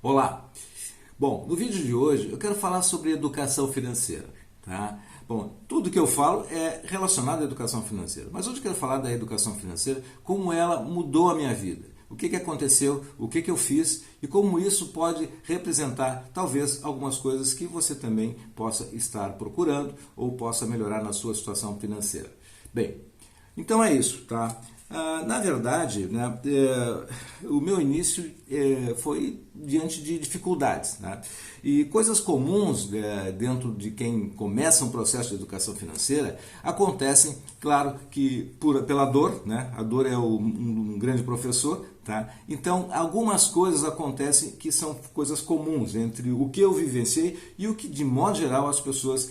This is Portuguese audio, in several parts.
Olá! Bom, no vídeo de hoje eu quero falar sobre educação financeira, tá? Bom, tudo que eu falo é relacionado à educação financeira, mas hoje eu quero falar da educação financeira, como ela mudou a minha vida. O que aconteceu, o que eu fiz e como isso pode representar, talvez, algumas coisas que você também possa estar procurando ou possa melhorar na sua situação financeira. Bem, então é isso, tá? Na verdade, né, o meu início foi diante de dificuldades, né? E coisas comuns dentro de quem começa um processo de educação financeira acontecem, claro, que pela dor, né? A dor é um grande professor, tá? Então, algumas coisas acontecem que são coisas comuns entre o que eu vivenciei e o que, de modo geral, as pessoas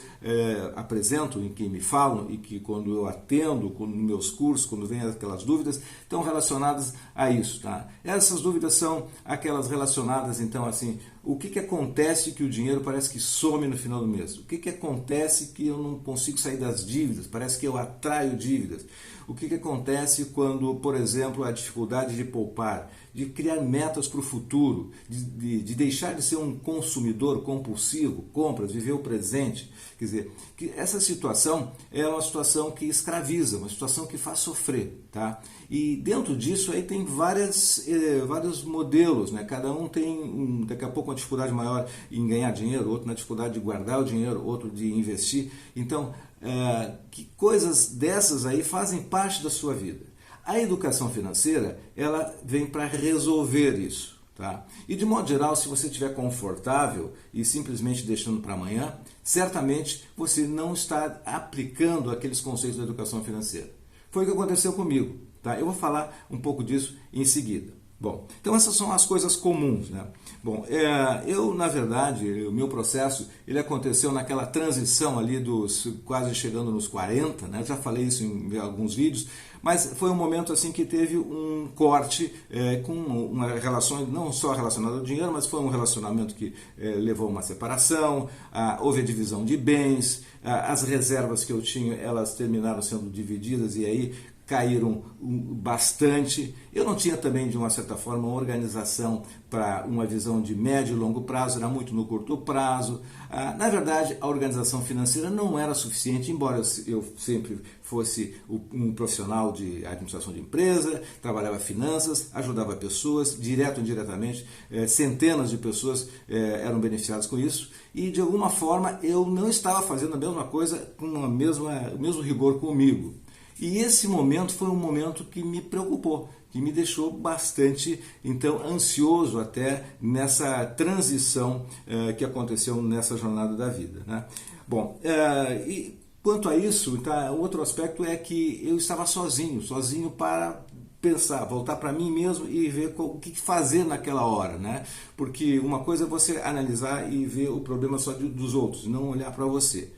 apresentam, em que me falam e que quando eu atendo, nos meus cursos, quando vem aquelas dúvidas, estão relacionadas a isso, tá? Essas dúvidas são aquelas relacionadas, então, assim, o que acontece que o dinheiro parece que some no final do mês? O que acontece que eu não consigo sair das dívidas? Parece que eu atraio dívidas. O que acontece quando, por exemplo, a dificuldade de poupar, de criar metas para o futuro, de deixar de ser um consumidor compulsivo, compras, viver o presente. Quer dizer, que essa situação é uma situação que escraviza, uma situação que faz sofrer, tá? E dentro disso aí tem vários modelos, né? Cada um tem, daqui a pouco, uma dificuldade maior em ganhar dinheiro, outro na dificuldade de guardar o dinheiro, outro de investir. Então, que coisas dessas aí fazem parte da sua vida. A educação financeira, ela vem para resolver isso, tá? E de modo geral, se você estiver confortável e simplesmente deixando para amanhã, certamente você não está aplicando aqueles conceitos da educação financeira. Foi o que aconteceu comigo, tá? Eu vou falar um pouco disso em seguida. Bom, então essas são as coisas comuns, né? Bom, eu, na verdade, o meu processo, ele aconteceu naquela transição ali dos quase chegando nos 40, né? Eu já falei isso em alguns vídeos, mas foi um momento assim que teve um corte com uma relação, não só relacionada ao dinheiro, mas foi um relacionamento que levou a uma separação, houve a divisão de bens, as reservas que eu tinha, elas terminaram sendo divididas e aí caíram bastante. Eu não tinha também, de uma certa forma, uma organização para uma visão de médio e longo prazo, era muito no curto prazo. Na verdade, a organização financeira não era suficiente, embora eu sempre fosse um profissional de administração de empresa, trabalhava finanças, ajudava pessoas, direto ou indiretamente, centenas de pessoas eram beneficiadas com isso, e de alguma forma eu não estava fazendo a mesma coisa com o mesmo rigor comigo. E esse momento foi um momento que me preocupou, que me deixou bastante, então, ansioso até nessa transição que aconteceu nessa jornada da vida, né? Bom, e quanto a isso, tá, outro aspecto é que eu estava sozinho para pensar, voltar para mim mesmo e ver o que fazer naquela hora, né? Porque uma coisa é você analisar e ver o problema só dos outros, não olhar para você.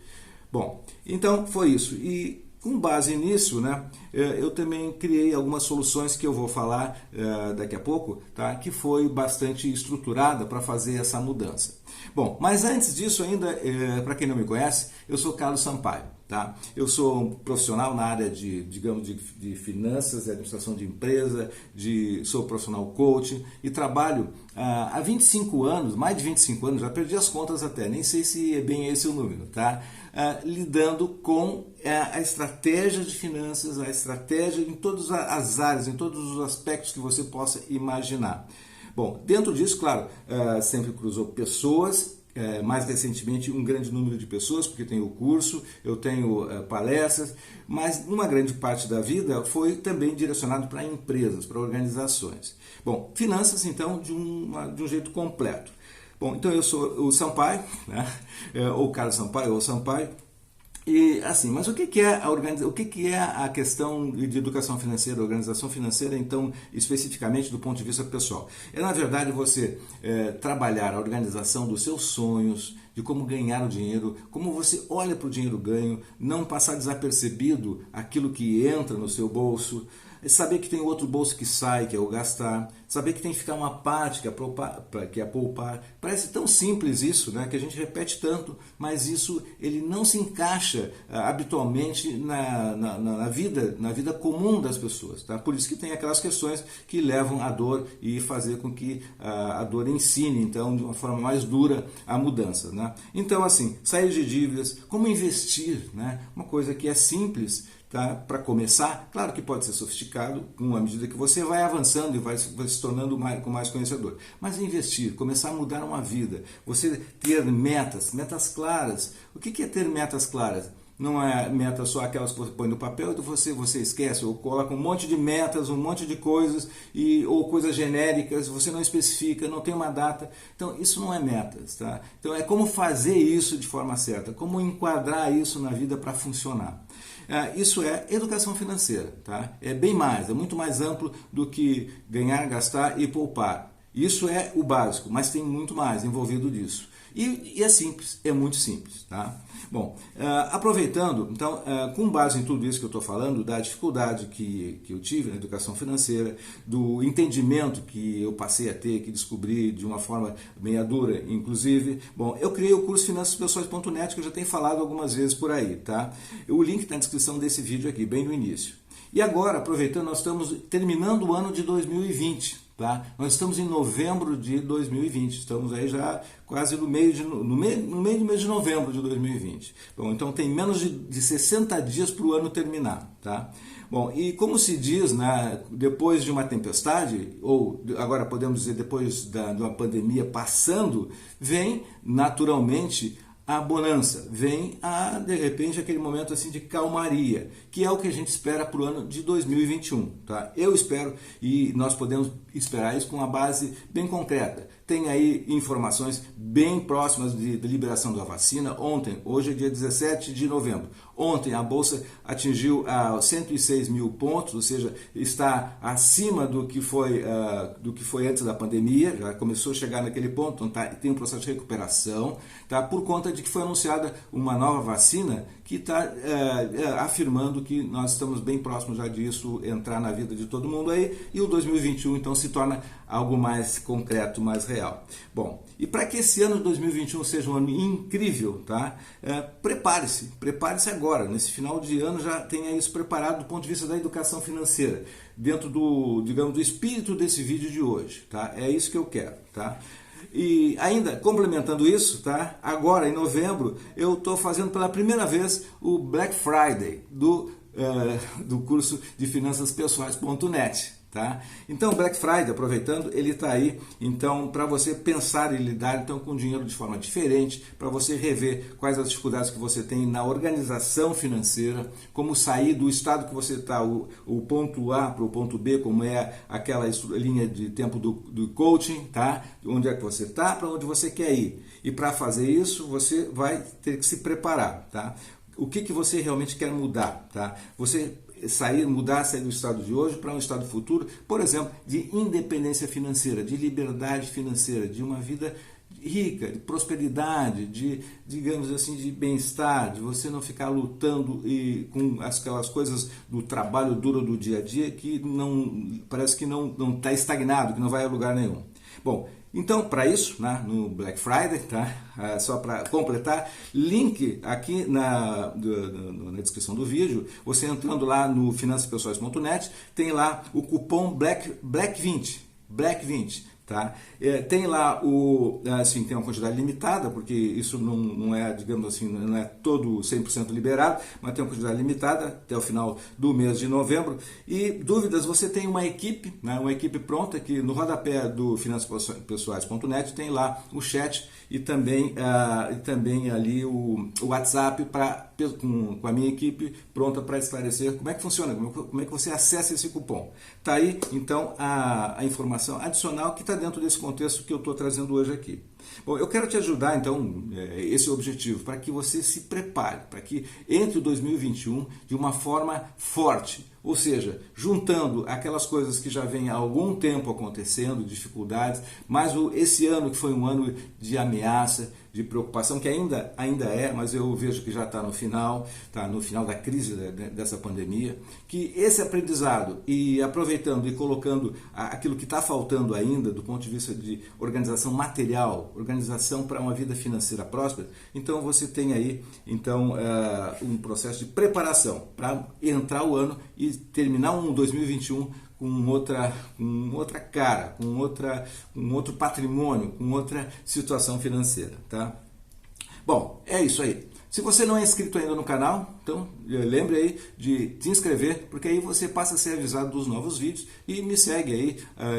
Bom, então foi isso. E com base nisso, né, eu também criei algumas soluções que eu vou falar daqui a pouco, tá, que foi bastante estruturada para fazer essa mudança. Bom, mas antes disso ainda, para quem não me conhece, eu sou Carlos Sampaio. Tá? Eu sou um profissional na área de finanças, de administração de empresa, sou profissional coaching e trabalho há 25 anos, mais de 25 anos, já perdi as contas até, nem sei se é bem esse o número, tá? Lidando com a estratégia de finanças, a estratégia em todas as áreas, em todos os aspectos que você possa imaginar. Bom, dentro disso, claro, sempre cruzou pessoas, mais recentemente um grande número de pessoas, porque tenho o curso, eu tenho palestras, mas uma grande parte da vida foi também direcionado para empresas, para organizações. Bom, finanças então de um jeito completo. Bom, então eu sou o Sampaio, né? Ou Carlos Sampaio, ou Sampaio. E assim, mas o que é a questão de educação financeira, organização financeira, então, especificamente do ponto de vista pessoal? É, na verdade, você trabalhar a organização dos seus sonhos, de como ganhar o dinheiro, como você olha para o dinheiro ganho, não passar desapercebido aquilo que entra no seu bolso, saber que tem outro bolso que sai, que é o gastar, saber que tem que ficar uma parte, que é poupar. Parece tão simples isso, né, que a gente repete tanto, mas isso ele não se encaixa habitualmente na vida comum das pessoas. Tá? Por isso que tem aquelas questões que levam à dor e fazer com que a dor ensine, então, de uma forma mais dura a mudança. Né? Então, assim, sair de dívidas, como investir, né? Uma coisa que é simples, tá? Para começar, claro que pode ser sofisticado à medida que você vai avançando e vai se tornando mais conhecedor. Mas investir, começar a mudar uma vida, você ter metas claras. O que é ter metas claras? Não é meta só aquelas que você põe no papel e você esquece, ou coloca um monte de metas, um monte de coisas, ou coisas genéricas, você não especifica, não tem uma data. Então, isso não é metas. Tá? Então, é como fazer isso de forma certa, como enquadrar isso na vida para funcionar. Isso é educação financeira. Tá? É bem mais, é muito mais amplo do que ganhar, gastar e poupar. Isso é o básico, mas tem muito mais envolvido disso. E é simples, é muito simples. Tá? Bom, aproveitando, então, com base em tudo isso que eu estou falando, da dificuldade que eu tive na educação financeira, do entendimento que eu passei a ter, que descobri de uma forma meia dura, inclusive, bom, eu criei o curso finançaspessoais.net, que eu já tenho falado algumas vezes por aí, tá? O link está na descrição desse vídeo aqui, bem no início. E agora, aproveitando, nós estamos terminando o ano de 2020. Tá? Nós estamos em novembro de 2020, estamos aí já quase no meio do mês de novembro de 2020. Bom, então tem menos de 60 dias para o ano terminar. Tá? Bom, e como se diz, né, depois de uma tempestade, ou agora podemos dizer depois de uma pandemia passando, vem naturalmente a bonança, vem de repente aquele momento assim de calmaria, que é o que a gente espera para o ano de 2021. Tá? Eu espero, e nós podemos esperar isso com uma base bem concreta. Tem aí informações bem próximas de liberação da vacina. Hoje é dia 17 de novembro. Ontem a Bolsa atingiu 106 mil pontos, ou seja, está acima do que foi antes da pandemia, já começou a chegar naquele ponto, então tem um processo de recuperação, tá? Por conta de que foi anunciada uma nova vacina que está afirmando que nós estamos bem próximos já disso entrar na vida de todo mundo aí, e o 2021 então se torna algo mais concreto, mais real. Bom, e para que esse ano de 2021 seja um ano incrível, tá? Prepare-se agora, nesse final de ano já tenha isso preparado do ponto de vista da educação financeira, dentro do espírito desse vídeo de hoje, tá? É isso que eu quero, tá? E ainda complementando isso, tá? Agora em novembro eu estou fazendo pela primeira vez o Black Friday do curso de finançaspessoais.net. Tá? Então, Black Friday, aproveitando, ele está aí, então, para você pensar e lidar então, com dinheiro de forma diferente, para você rever quais as dificuldades que você tem na organização financeira, como sair do estado que você está, o ponto A para o ponto B, como é aquela linha de tempo do coaching, tá? Onde é que você está, para onde você quer ir. E para fazer isso, você vai ter que se preparar. Tá? O que você realmente quer mudar? Tá? Você sair do estado de hoje para um estado futuro, por exemplo, de independência financeira, de liberdade financeira, de uma vida rica, de prosperidade, digamos assim, de bem-estar, de você não ficar lutando com aquelas coisas do trabalho duro do dia a dia que parece que não está estagnado, que não vai a lugar nenhum. Bom, então, para isso, né, no Black Friday, tá? Só para completar, link aqui na descrição do vídeo, você entrando lá no finançaspessoais.net, tem lá o cupom Black20, tá? Tem lá tem uma quantidade limitada, porque isso não é, digamos assim, não é todo 100% liberado, mas tem uma quantidade limitada até o final do mês de novembro. E dúvidas, você tem uma equipe, né, uma equipe pronta, que no rodapé do finançaspessoais.net tem lá o chat e também ali o WhatsApp com a minha equipe pronta para esclarecer como é que funciona, como é que você acessa esse cupom. Está aí, então, a informação adicional que está dentro desse contexto que eu estou trazendo hoje aqui. Bom, eu quero te ajudar, então, esse é o objetivo, para que você se prepare, para que entre o 2021 de uma forma forte, Ou seja, juntando aquelas coisas que já vêm há algum tempo acontecendo, dificuldades, mas esse ano que foi um ano de ameaça, de preocupação, que ainda é, mas eu vejo que já está no final da crise dessa pandemia, que esse aprendizado e aproveitando e colocando aquilo que está faltando ainda do ponto de vista de organização material, organização para uma vida financeira próspera, então você tem aí um processo de preparação para entrar o ano e terminar um 2021 com outra cara, com outro patrimônio, com outra situação financeira, tá? Bom, é isso aí. Se você não é inscrito ainda no canal, então lembre aí de se inscrever, porque aí você passa a ser avisado dos novos vídeos e me segue aí,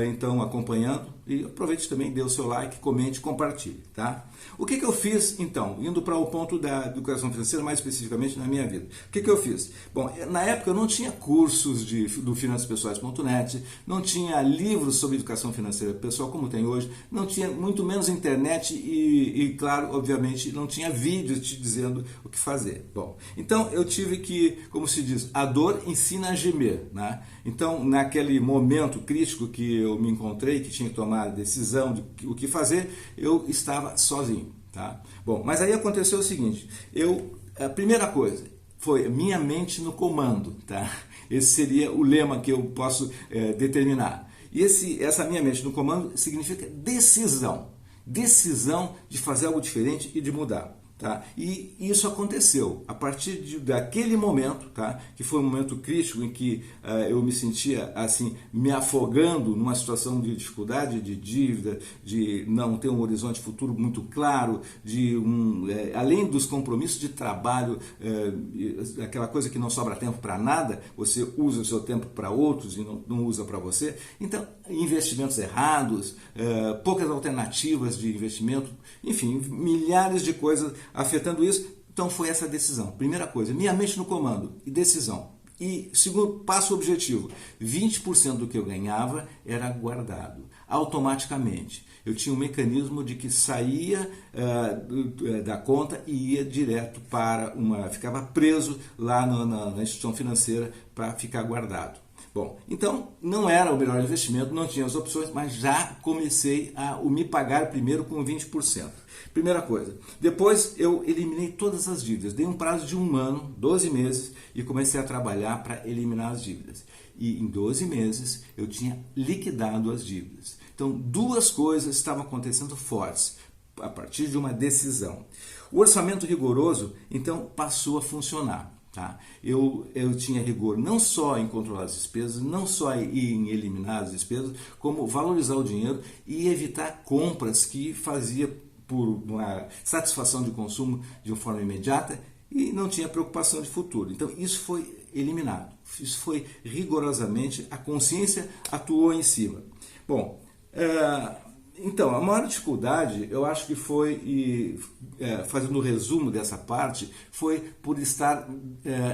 então, acompanhando. E aproveite também, dê o seu like, comente, compartilhe, tá? O que eu fiz, então, indo para o ponto da educação financeira, mais especificamente na minha vida? O que eu fiz? Bom, na época eu não tinha cursos do finançaspessoais.net, não tinha livros sobre educação financeira pessoal como tem hoje, não tinha muito menos internet e claro, obviamente, não tinha vídeos te dizendo o que fazer. Bom, então eu tive que, como se diz, a dor ensina a gemer, né? Então, naquele momento crítico que eu me encontrei, que tinha que tomar a decisão de o que fazer, eu estava sozinho, tá? Bom, mas aí aconteceu o seguinte, a primeira coisa foi minha mente no comando, tá? Esse seria o lema que eu posso determinar. E essa minha mente no comando significa decisão. Decisão de fazer algo diferente e de mudar. Tá? E isso aconteceu a partir daquele momento, tá? Que foi um momento crítico em que eu me sentia assim, me afogando numa situação de dificuldade, de dívida, de não ter um horizonte futuro muito claro, além dos compromissos de trabalho, aquela coisa que não sobra tempo para nada, você usa o seu tempo para outros e não usa para você. Então, investimentos errados, poucas alternativas de investimento, enfim, milhares de coisas afetando isso. Então foi essa decisão. Primeira coisa, minha mente no comando e decisão. E segundo passo objetivo, 20% do que eu ganhava era guardado automaticamente. Eu tinha um mecanismo de que saía da conta e ia direto ficava preso lá na instituição financeira para ficar guardado. Bom, então não era o melhor investimento, não tinha as opções, mas já comecei a me pagar primeiro com 20%. Primeira coisa. Depois eu eliminei todas as dívidas. Dei um prazo de 1 ano, 12 meses, e comecei a trabalhar para eliminar as dívidas. E em 12 meses eu tinha liquidado as dívidas. Então, duas coisas estavam acontecendo fortes a partir de uma decisão. O orçamento rigoroso, então, passou a funcionar. Tá? Eu tinha rigor não só em controlar as despesas, não só em eliminar as despesas, como valorizar o dinheiro e evitar compras que fazia por uma satisfação de consumo de uma forma imediata e não tinha preocupação de futuro. Então isso foi eliminado, isso foi rigorosamente, a consciência atuou em cima. Bom, então, a maior dificuldade, eu acho que foi, fazendo o resumo dessa parte, foi por estar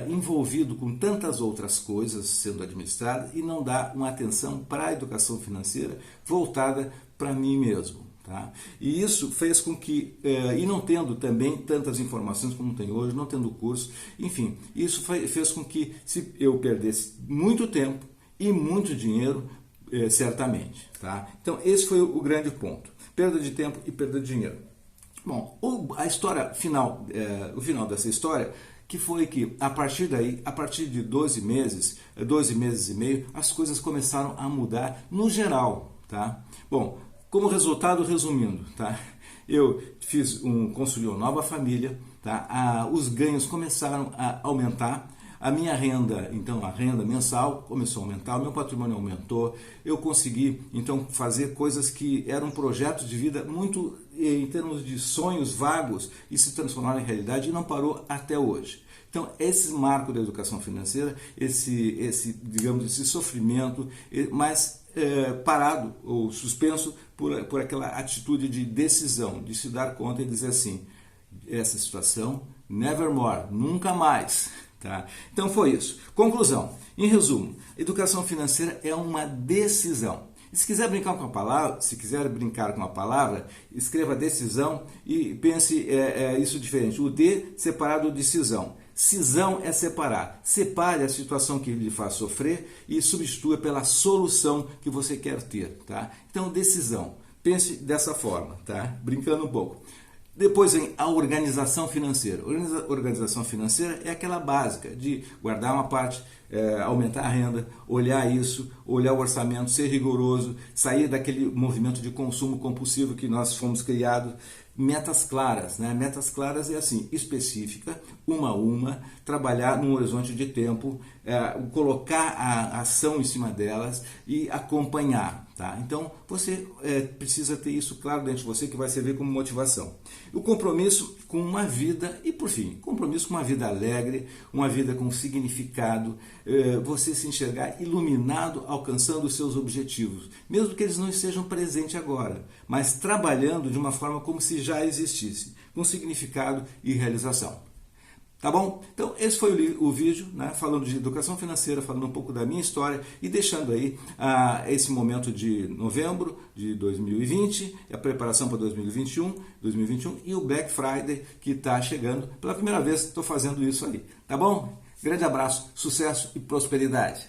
envolvido com tantas outras coisas sendo administradas e não dar uma atenção para a educação financeira voltada para mim mesmo. Tá? E isso fez com que, e não tendo também tantas informações como tem hoje, não tendo curso, enfim, isso fez com que eu perdesse muito tempo e muito dinheiro, certamente. Tá? Então, esse foi o grande ponto. Perda de tempo e perda de dinheiro. Bom, a história final, o final dessa história, que foi que, a partir daí, a partir de 12 meses e meio, as coisas começaram a mudar no geral. Tá? Bom, como resultado, resumindo, tá? Eu construí uma nova família, tá? Os ganhos começaram a aumentar, a minha renda, então a renda mensal começou a aumentar, o meu patrimônio aumentou, eu consegui então fazer coisas que eram projetos de vida muito em termos de sonhos vagos e se transformaram em realidade e não parou até hoje. Então, esse marco da educação financeira, digamos, esse sofrimento, mas parado ou suspenso por aquela atitude de decisão, de se dar conta e dizer assim, essa situação, nevermore, nunca mais. Tá? Então foi isso. Conclusão. Em resumo, educação financeira é uma decisão. E se quiser brincar com a palavra, escreva decisão e pense isso diferente. O D separado de decisão. Cisão é separar. Separe a situação que lhe faz sofrer e substitua pela solução que você quer ter, tá? Então, decisão. Pense dessa forma, tá? Brincando um pouco. Depois vem a organização financeira. Organização financeira é aquela básica de guardar uma parte, aumentar a renda, olhar isso, olhar o orçamento, ser rigoroso, sair daquele movimento de consumo compulsivo que nós fomos criados. Metas claras, né? Metas claras é assim, específica, uma a uma, trabalhar num horizonte de tempo, colocar a ação em cima delas e acompanhar, tá? Então, você precisa ter isso claro dentro de você, que vai servir como motivação. O compromisso com uma vida, e por fim, compromisso com uma vida alegre, uma vida com significado, você se enxergar iluminado, alcançando os seus objetivos, mesmo que eles não estejam presentes agora, mas trabalhando de uma forma como se já existisse, com significado e realização. Tá bom? Então, esse foi o vídeo, né, falando de educação financeira, falando um pouco da minha história e deixando aí esse momento de novembro de 2020, a preparação para 2021 e o Black Friday que está chegando. Pela primeira vez estou fazendo isso aí. Tá bom? Grande abraço, sucesso e prosperidade.